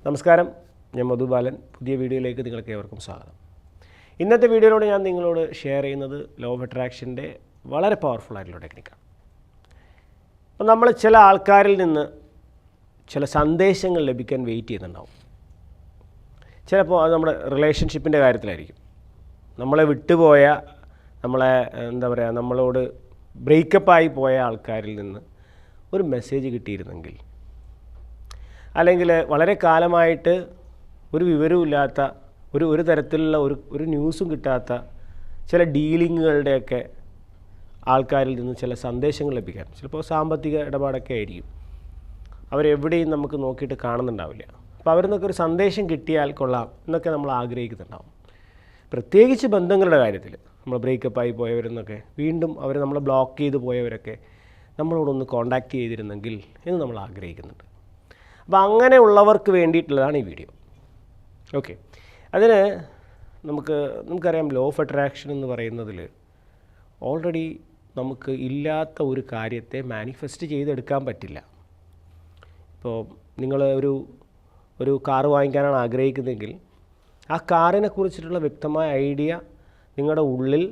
നമസ്കാരം, ഞാൻ മധുബാലൻ. പുതിയ വീഡിയോയിലേക്ക് നിങ്ങൾക്ക് ഏവർക്കും സ്വാഗതം. ഇന്നത്തെ വീഡിയോയിലൂടെ ഞാൻ നിങ്ങളോട് ഷെയർ ചെയ്യുന്നത് ലോ ഓഫ് അട്രാക്ഷൻ്റെ വളരെ പവർഫുൾ ആയിട്ടുള്ള ടെക്നിക്കാണ്. അപ്പോൾ നമ്മൾ ചില ആൾക്കാരിൽ നിന്ന് ചില സന്ദേശങ്ങൾ ലഭിക്കാൻ വെയിറ്റ് ചെയ്യുന്നുണ്ടാവും. ചിലപ്പോൾ അത് നമ്മുടെ റിലേഷൻഷിപ്പിൻ്റെ കാര്യത്തിലായിരിക്കും. നമ്മളെ വിട്ടുപോയ, നമ്മളോട് ബ്രേക്കപ്പായി പോയ ആൾക്കാരിൽ നിന്ന് ഒരു മെസ്സേജ് കിട്ടിയിരുന്നെങ്കിൽ, അല്ലെങ്കിൽ വളരെ കാലമായിട്ട് ഒരു വിവരവുമില്ലാത്ത ഒരു തരത്തിലുള്ള ഒരു ന്യൂസും കിട്ടാത്ത ചില ഡീലിങ്ങുകളുടെയൊക്കെ ആൾക്കാരിൽ നിന്ന് ചില സന്ദേശങ്ങൾ ലഭിക്കാൻ, ചിലപ്പോൾ സാമ്പത്തിക ഇടപാടൊക്കെ ആയിരിക്കും. അവരെവിടെയും നമുക്ക് നോക്കിയിട്ട് കാണുന്നുണ്ടാവില്ല. അപ്പോൾ അവരിൽ നിന്നൊക്കെ ഒരു സന്ദേശം കിട്ടിയാൽ കൊള്ളാം എന്നൊക്കെ നമ്മൾ ആഗ്രഹിക്കുന്നുണ്ടാവും. പ്രത്യേകിച്ച് ബന്ധങ്ങളുടെ കാര്യത്തിൽ നമ്മൾ ബ്രേക്കപ്പായി പോയവരെന്നൊക്കെ വീണ്ടും അവർ നമ്മളെ ബ്ലോക്ക് ചെയ്ത് പോയവരൊക്കെ നമ്മളോടൊന്ന് കോണ്ടാക്റ്റ് ചെയ്തിരുന്നെങ്കിൽ എന്ന് നമ്മൾ ആഗ്രഹിക്കുന്നുണ്ട്. അപ്പോൾ അങ്ങനെയുള്ളവർക്ക് വേണ്ടിയിട്ടുള്ളതാണ് ഈ വീഡിയോ. ഓക്കെ, അതിന് നമുക്കറിയാം, ലോ ഓഫ് അട്രാക്ഷൻ എന്ന് പറയുന്നതിൽ ഓൾറെഡി നമുക്ക് ഇല്ലാത്ത ഒരു കാര്യത്തെ മാനിഫെസ്റ്റ് ചെയ്തെടുക്കാൻ പറ്റില്ല. ഇപ്പോൾ നിങ്ങൾ ഒരു കാറ് വാങ്ങിക്കാനാണ് ആഗ്രഹിക്കുന്നതെങ്കിൽ ആ കാറിനെ കുറിച്ചിട്ടുള്ള വ്യക്തമായ ഐഡിയ നിങ്ങളുടെ ഉള്ളിൽ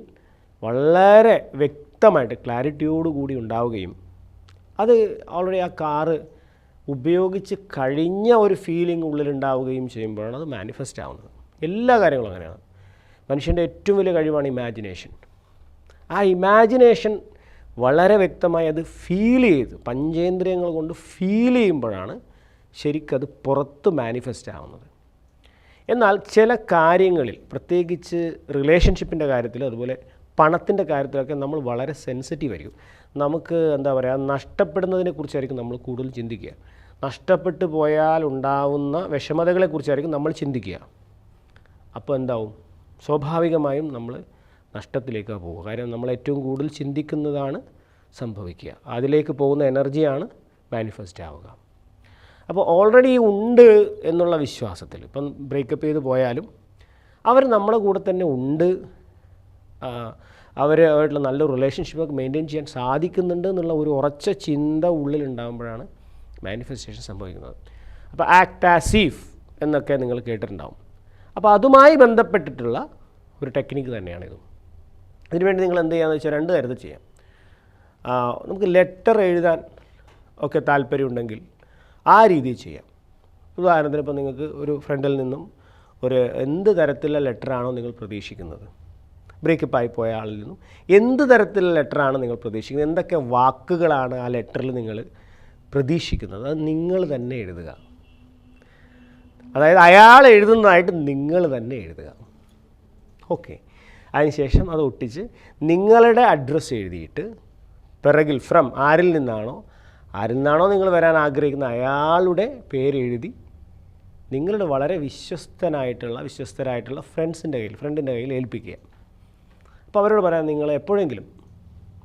വളരെ വ്യക്തമായിട്ട് ക്ലാരിറ്റിയോടുകൂടി ഉണ്ടാവുകയും അത് ഓൾറെഡി ആ കാറ് ഉപയോഗിച്ച് കഴിഞ്ഞ ഒരു ഫീലിംഗ് ഉള്ളിലുണ്ടാവുകയും ചെയ്യുമ്പോഴാണ് അത് മാനിഫെസ്റ്റ് ആവുന്നത്. എല്ലാ കാര്യങ്ങളും അങ്ങനെയാണ്. മനുഷ്യൻ്റെ ഏറ്റവും വലിയ കഴിവാണ് ഇമാജിനേഷൻ. ആ ഇമാജിനേഷൻ വളരെ വ്യക്തമായി അത് ഫീൽ ചെയ്ത് പഞ്ചേന്ദ്രിയങ്ങൾ കൊണ്ട് ഫീൽ ചെയ്യുമ്പോഴാണ് ശരിക്കത് പുറത്ത് മാനിഫെസ്റ്റ് ആവുന്നത്. എന്നാൽ ചില കാര്യങ്ങളിൽ, പ്രത്യേകിച്ച് റിലേഷൻഷിപ്പിൻ്റെ കാര്യത്തിൽ, അതുപോലെ പണത്തിൻ്റെ കാര്യത്തിലൊക്കെ നമ്മൾ വളരെ സെൻസിറ്റീവ് ആയിരിക്കും. നമുക്ക് നഷ്ടപ്പെടുന്നതിനെ കുറിച്ചായിരിക്കും നമ്മൾ കൂടുതൽ ചിന്തിക്കുക. നഷ്ടപ്പെട്ടു പോയാൽ ഉണ്ടാവുന്ന വിഷമതകളെക്കുറിച്ചായിരിക്കും നമ്മൾ ചിന്തിക്കുക. അപ്പോൾ എന്താവും? സ്വാഭാവികമായും നമ്മൾ നഷ്ടത്തിലേക്കാണ് പോവുക. കാരണം നമ്മൾ ഏറ്റവും കൂടുതൽ ചിന്തിക്കുന്നതാണ് സംഭവിക്കുക. അതിലേക്ക് പോകുന്ന എനർജിയാണ് മാനിഫെസ്റ്റ് ആവുക. അപ്പോൾ ഓൾറെഡി ഉണ്ട് എന്നുള്ള വിശ്വാസത്തിൽ, ഇപ്പം ബ്രേക്കപ്പ് ചെയ്ത് പോയാലും അവർ നമ്മളെ കൂടെ തന്നെ ഉണ്ട്, അവരുമായിട്ടുള്ള നല്ലൊരു റിലേഷൻഷിപ്പൊക്കെ മെയിൻറ്റെയിൻ ചെയ്യാൻ സാധിക്കുന്നുണ്ട് എന്നുള്ള ഒരു ഉറച്ച ചിന്ത ഉള്ളിലുണ്ടാകുമ്പോഴാണ് മാനിഫെസ്റ്റേഷൻ സംഭവിക്കുന്നത്. അപ്പോൾ ആക്ട് ആസ് ഇഫ് എന്നൊക്കെ നിങ്ങൾ കേട്ടിട്ടുണ്ടാവും. അപ്പോൾ അതുമായി ബന്ധപ്പെട്ടിട്ടുള്ള ഒരു ടെക്നിക്ക് തന്നെയാണിത്. അതിനുവേണ്ടി നിങ്ങൾ എന്ത് ചെയ്യാമെന്ന് വെച്ചാൽ രണ്ട് തരത്തിൽ ചെയ്യാം. നമുക്ക് ലെറ്റർ എഴുതാൻ ഒക്കെ താല്പര്യമുണ്ടെങ്കിൽ ആ രീതിയിൽ ചെയ്യാം. ഉദാഹരണത്തിന് ഇപ്പോൾ നിങ്ങൾക്ക് ഒരു ഫ്രണ്ടിൽ നിന്നും എന്ത് തരത്തിലുള്ള ലെറ്ററാണോ നിങ്ങൾ പ്രതീക്ഷിക്കുന്നത്, ബ്രേക്കപ്പായി പോയ ആളിൽ നിന്നും എന്ത് തരത്തിലുള്ള ലെറ്ററാണ് നിങ്ങൾ പ്രതീക്ഷിക്കുന്നത്, എന്തൊക്കെ വാക്കുകളാണ് ആ ലെറ്ററിൽ നിങ്ങൾ പ്രതീക്ഷിക്കുന്നത്, അത് നിങ്ങൾ തന്നെ എഴുതുക. അതായത് അയാൾ എഴുതുന്നതായിട്ട് നിങ്ങൾ തന്നെ എഴുതുക. ഓക്കെ, അതിനുശേഷം അത് ഒട്ടിച്ച് നിങ്ങളുടെ അഡ്രസ്സ് എഴുതിയിട്ട് പിറകിൽ ഫ്രം ആരിൽ നിന്നാണോ നിങ്ങൾ വരാൻ ആഗ്രഹിക്കുന്ന അയാളുടെ പേരെഴുതി നിങ്ങളുടെ വളരെ വിശ്വസ്തരായിട്ടുള്ള ഫ്രണ്ടിൻ്റെ കയ്യിൽ ഏൽപ്പിക്കുക. അപ്പോൾ അവരോട് പറയാം, നിങ്ങൾ എപ്പോഴെങ്കിലും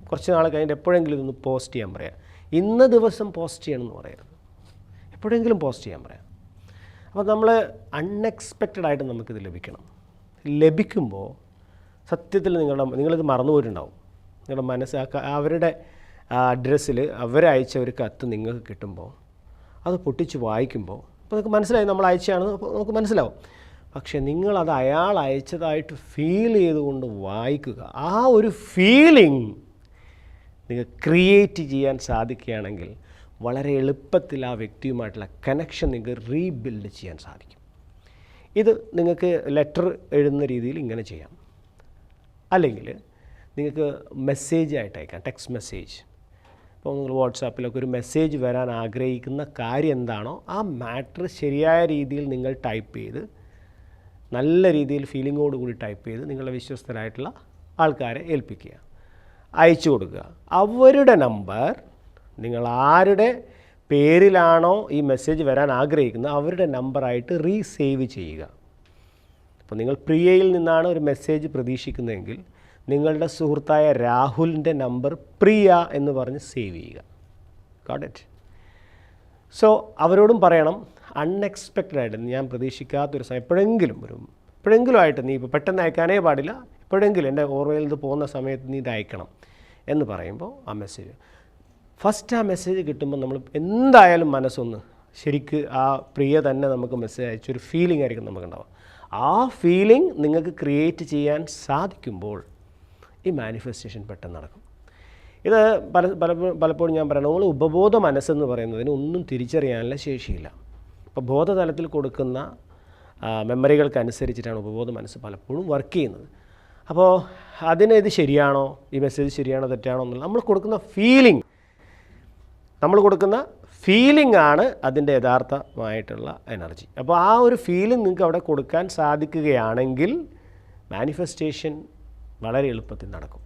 കുറച്ച് നാൾ കഴിഞ്ഞിട്ട് എപ്പോഴെങ്കിലും ഇതൊന്ന് പോസ്റ്റ് ചെയ്യാൻ പറയാം. ഇന്ന ദിവസം പോസ്റ്റ് ചെയ്യണമെന്ന് പറയരുത്, എപ്പോഴെങ്കിലും പോസ്റ്റ് ചെയ്യാൻ പറയാം. അപ്പോൾ നമ്മൾ അൺഎക്സ്പെക്റ്റഡ് ആയിട്ട് നമുക്കിത് ലഭിക്കുമ്പോൾ സത്യത്തിൽ നിങ്ങളിത് മറന്നുപോയിട്ടുണ്ടാവും. നിങ്ങളുടെ മനസ്സ് അവരുടെ അഡ്രസ്സിൽ അവരയച്ച ഒരു കത്ത് നിങ്ങൾക്ക് കിട്ടുമ്പോൾ അത് പൊട്ടിച്ച് വായിക്കുമ്പോൾ അപ്പോൾ നമുക്ക് മനസ്സിലായി നമ്മൾ അയച്ചതാണെന്ന് നമുക്ക് മനസ്സിലാവും. പക്ഷേ നിങ്ങളത് അയാൾ അയച്ചതായിട്ട് ഫീൽ ചെയ്തുകൊണ്ട് വായിക്കുക. ആ ഒരു ഫീലിംഗ് നിങ്ങൾ ക്രിയേറ്റ് ചെയ്യാൻ സാധിക്കുകയാണെങ്കിൽ വളരെ എളുപ്പത്തിൽ ആ വ്യക്തിയുമായിട്ടുള്ള കണക്ഷൻ നിങ്ങൾക്ക് റീബിൽഡ് ചെയ്യാൻ സാധിക്കും. ഇത് നിങ്ങൾക്ക് ലെറ്റർ എഴുതുന്ന രീതിയിൽ ഇങ്ങനെ ചെയ്യാം. അല്ലെങ്കിൽ നിങ്ങൾക്ക് മെസ്സേജ് ആയിട്ട് അയക്കാം, ടെക്സ്റ്റ് മെസ്സേജ്. ഇപ്പോൾ നിങ്ങൾ വാട്സാപ്പിലൊക്കെ ഒരു മെസ്സേജ് വരാൻ ആഗ്രഹിക്കുന്ന കാര്യം എന്താണോ ആ മാറ്റർ ശരിയായ രീതിയിൽ നിങ്ങൾ ടൈപ്പ് ചെയ്ത്, നല്ല രീതിയിൽ ഫീലിങ്ങോട് കൂടി ടൈപ്പ് ചെയ്ത് നിങ്ങളുടെ വിശ്വസ്തരായിട്ടുള്ള ആൾക്കാരെ ഏൽപ്പിക്കുക, അയച്ചു കൊടുക്കുക. അവരുടെ നമ്പർ നിങ്ങൾ ആരുടെ പേരിലാണോ ഈ മെസ്സേജ് വരാൻ ആഗ്രഹിക്കുന്നത് അവരുടെ നമ്പറായിട്ട് റീസേവ് ചെയ്യുക. അപ്പോൾ നിങ്ങൾ പ്രിയയിൽ നിന്നാണ് ഒരു മെസ്സേജ് പ്രതീക്ഷിക്കുന്നതെങ്കിൽ നിങ്ങളുടെ സുഹൃത്തായ രാഹുലിൻ്റെ നമ്പർ പ്രിയ എന്ന് പറഞ്ഞ് സേവ് ചെയ്യുക. Got it? സോ അവരോടും പറയണം, അൺഎക്സ്പെക്റ്റഡ് ആയിട്ട്, ഞാൻ പ്രതീക്ഷിക്കാത്തൊരു സമയം എപ്പോഴെങ്കിലും ആയിട്ട് നീ ഇപ്പോൾ പെട്ടെന്ന് അയക്കാനേ പാടില്ല, എപ്പോഴെങ്കിലും എൻ്റെ ഓർമ്മയിൽ നിന്ന് പോകുന്ന സമയത്ത് നീ ഇത് അയക്കണം എന്ന് പറയുമ്പോൾ ആ മെസ്സേജ് ഫസ്റ്റ് ആ മെസ്സേജ് കിട്ടുമ്പോൾ നമ്മൾ എന്തായാലും മനസ്സൊന്ന് ശരിക്ക് ആ പ്രിയ തന്നെ നമുക്ക് മെസ്സേജ് അയച്ചൊരു ഫീലിംഗ് ആയിരിക്കും നമുക്കുണ്ടാവുക. ആ ഫീലിംഗ് നിങ്ങൾക്ക് ക്രിയേറ്റ് ചെയ്യാൻ സാധിക്കുമ്പോൾ ഈ മാനിഫെസ്റ്റേഷൻ പെട്ടെന്ന് നടക്കും. ഇത് പലപ്പോഴും ഞാൻ പറയണം, നമ്മൾ ഉപബോധ മനസ്സെന്ന് പറയുന്നതിന് ഒന്നും തിരിച്ചറിയാനുള്ള ശേഷിയില്ല. അപ്പോൾ ബോധതലത്തിൽ കൊടുക്കുന്ന മെമ്മറികൾക്കനുസരിച്ചിട്ടാണ് ഉപബോധ മനസ്സ് പലപ്പോഴും വർക്ക് ചെയ്യുന്നത്. അപ്പോൾ അതിന് ഇത് ശരിയാണോ, ഈ മെസ്സേജ് ശരിയാണോ തെറ്റാണോ എന്നുള്ളത് നമ്മൾ കൊടുക്കുന്ന ഫീലിംഗ് ആണ് അതിൻ്റെ യഥാർത്ഥമായിട്ടുള്ള എനർജി. അപ്പോൾ ആ ഒരു ഫീലിംഗ് നിങ്ങൾക്ക് അവിടെ കൊടുക്കാൻ സാധിക്കുകയാണെങ്കിൽ മാനിഫെസ്റ്റേഷൻ വളരെ എളുപ്പത്തിൽ നടക്കും.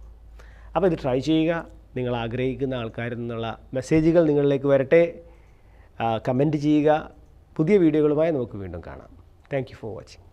അപ്പോൾ ഇത് ട്രൈ ചെയ്യുക. നിങ്ങൾ ആഗ്രഹിക്കുന്ന ആൾക്കാരിൽ നിന്നുള്ള മെസ്സേജുകൾ നിങ്ങളിലേക്ക് വരട്ടെ. കമൻറ്റ് ചെയ്യുക. പുതിയ വീഡിയോകളുമായി നമുക്ക് വീണ്ടും കാണാം. Thank you for watching.